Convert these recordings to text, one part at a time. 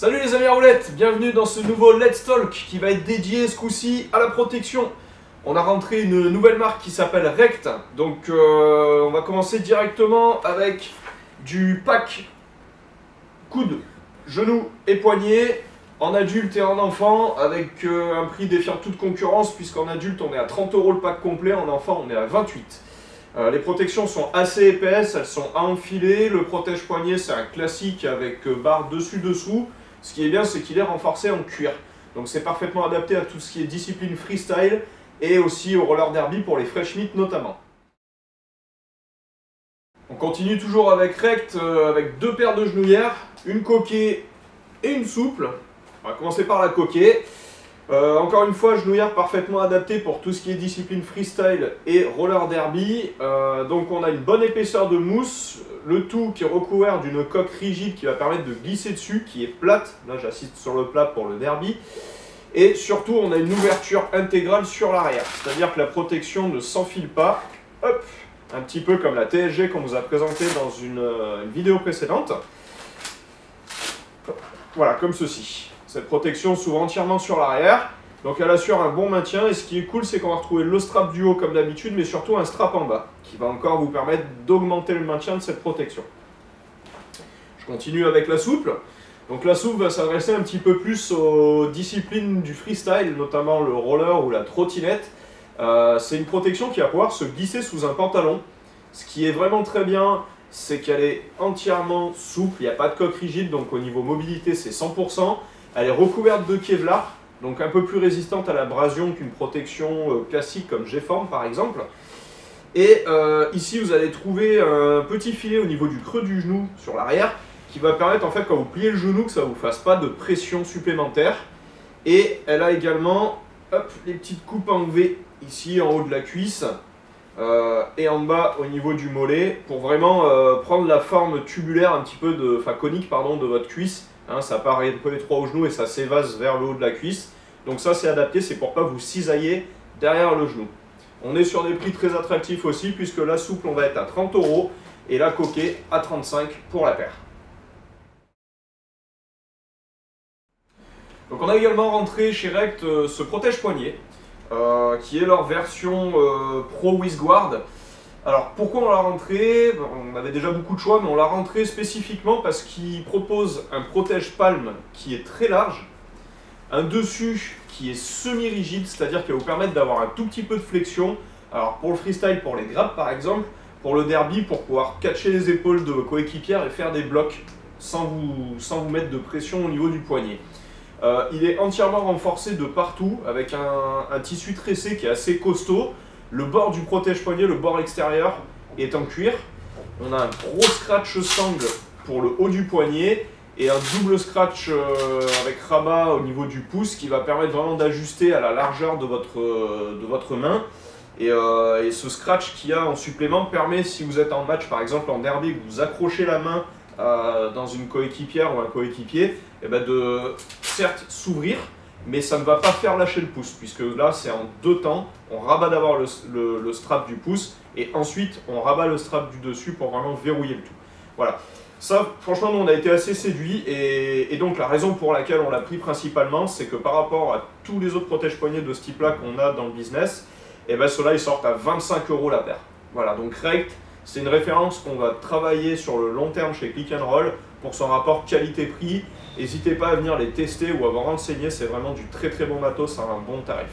Salut les amis à roulettes, bienvenue dans ce nouveau Let's Talk qui va être dédié ce coup-ci à la protection. On a rentré une nouvelle marque qui s'appelle Rect, donc on va commencer directement avec du pack coude, genoux et poignets en adulte et en enfant avec un prix défiant toute concurrence puisqu'en adulte on est à 30 € le pack complet, en enfant on est à 28. Les protections sont assez épaisses, elles sont à enfiler, le protège-poignet c'est un classique avec barre dessus-dessous. Ce qui est bien, c'est qu'il est renforcé en cuir. Donc c'est parfaitement adapté à tout ce qui est discipline freestyle et aussi au roller derby pour les fresh meat notamment. On continue toujours avec Rect, avec deux paires de genouillères, une coquée et une souple. On va commencer par la coquée. Encore une fois, genouillère parfaitement adaptée pour tout ce qui est discipline freestyle et roller derby. Donc on a une bonne épaisseur de mousse, le tout qui est recouvert d'une coque rigide qui va permettre de glisser dessus, qui est plate. Là j'assiste sur le plat pour le derby. Et surtout on a une ouverture intégrale sur l'arrière, c'est-à-dire que la protection ne s'enfile pas. Hop, un petit peu comme la TSG qu'on vous a présentée dans une vidéo précédente. Voilà, comme ceci. Cette protection s'ouvre entièrement sur l'arrière, donc elle assure un bon maintien, et ce qui est cool c'est qu'on va retrouver le strap du haut comme d'habitude, mais surtout un strap en bas, qui va encore vous permettre d'augmenter le maintien de cette protection. Je continue avec la souple. Donc la souple va s'adresser un petit peu plus aux disciplines du freestyle, notamment le roller ou la trottinette. C'est une protection qui va pouvoir se glisser sous un pantalon. Ce qui est vraiment très bien, c'est qu'elle est entièrement souple, il n'y a pas de coque rigide, donc au niveau mobilité c'est 100%. Elle est recouverte de Kevlar, donc un peu plus résistante à l'abrasion qu'une protection classique comme G-Form par exemple. Et ici vous allez trouver un petit filet au niveau du creux du genou sur l'arrière qui va permettre en fait quand vous pliez le genou que ça ne vous fasse pas de pression supplémentaire. Et elle a également hop, les petites coupes en V ici en haut de la cuisse et en bas au niveau du mollet pour vraiment prendre la forme tubulaire un petit peu de, enfin conique pardon, de votre cuisse. Hein, ça part un peu étroit au genou et ça s'évase vers le haut de la cuisse. Donc ça c'est adapté, c'est pour pas vous cisailler derrière le genou. On est sur des prix très attractifs aussi puisque la souple on va être à 30 € et la coquée à 35 € pour la paire. Donc on a également rentré chez Rect ce protège-poignet qui est leur version Pro with Guard. Alors pourquoi on l'a rentré? On avait déjà beaucoup de choix, mais on l'a rentré spécifiquement parce qu'il propose un protège-palme qui est très large, un dessus qui est semi-rigide, c'est-à-dire qu'il va vous permettre d'avoir un tout petit peu de flexion. Alors pour le freestyle, pour les grappes par exemple, pour le derby, pour pouvoir catcher les épaules de vos coéquipières et faire des blocs sans vous mettre de pression au niveau du poignet. Il est entièrement renforcé de partout avec un tissu tressé qui est assez costaud. Le bord du protège-poignet, le bord extérieur, est en cuir. On a un gros scratch sangle pour le haut du poignet et un double scratch avec rabat au niveau du pouce qui va permettre vraiment d'ajuster à la largeur de votre main. Et ce scratch qu'il y a en supplément permet, si vous êtes en match par exemple en derby, que vous accrochez la main dans une coéquipière ou un coéquipier, et ben de certes s'ouvrir, mais ça ne va pas faire lâcher le pouce, puisque là c'est en deux temps, on rabat d'abord le strap du pouce, et ensuite on rabat le strap du dessus pour vraiment verrouiller le tout. Voilà, ça franchement nous on a été assez séduits, et donc la raison pour laquelle on l'a pris principalement, c'est que par rapport à tous les autres protège-poignets de ce type-là qu'on a dans le business, et ben ceux-là ils sortent à 25 € la paire. Voilà, donc Rect, c'est une référence qu'on va travailler sur le long terme chez Click and Roll pour son rapport qualité-prix. N'hésitez pas à venir les tester ou à vous renseigner, c'est vraiment du très très bon matos à un bon tarif.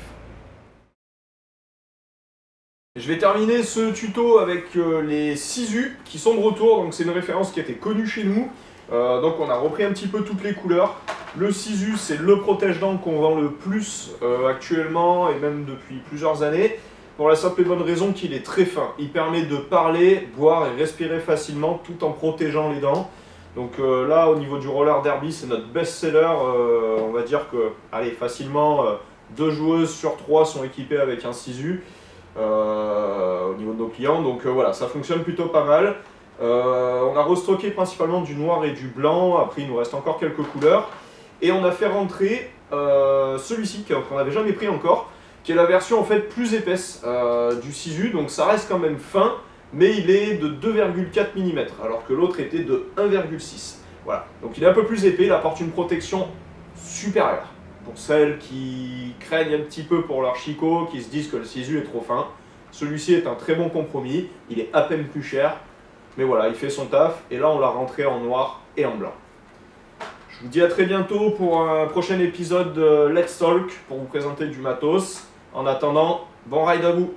Je vais terminer ce tuto avec les sisus qui sont de retour, donc c'est une référence qui était connue chez nous. Donc on a repris un petit peu toutes les couleurs. Le sisu c'est le protège-dents qu'on vend le plus actuellement et même depuis plusieurs années. Pour la simple et bonne raison qu'il est très fin. Il permet de parler, boire et respirer facilement tout en protégeant les dents. Donc là, au niveau du roller derby, c'est notre best-seller. On va dire que, allez, facilement, 2 joueuses sur 3 sont équipées avec un sisu au niveau de nos clients. Donc voilà, ça fonctionne plutôt pas mal. On a restocké principalement du noir et du blanc. Après, il nous reste encore quelques couleurs. Et on a fait rentrer celui-ci qu'on n'avait jamais pris encore, qui est la version en fait plus épaisse du sisu. Donc ça reste quand même fin, mais il est de 2,4 mm, alors que l'autre était de 1,6 mm. Voilà, donc il est un peu plus épais, il apporte une protection supérieure. Pour celles qui craignent un petit peu pour leur chicot, qui se disent que le Sisu est trop fin, celui-ci est un très bon compromis, il est à peine plus cher, mais voilà, il fait son taf, et là on l'a rentré en noir et en blanc. Je vous dis à très bientôt pour un prochain épisode de Let's Talk, pour vous présenter du matos. En attendant, bon ride à vous!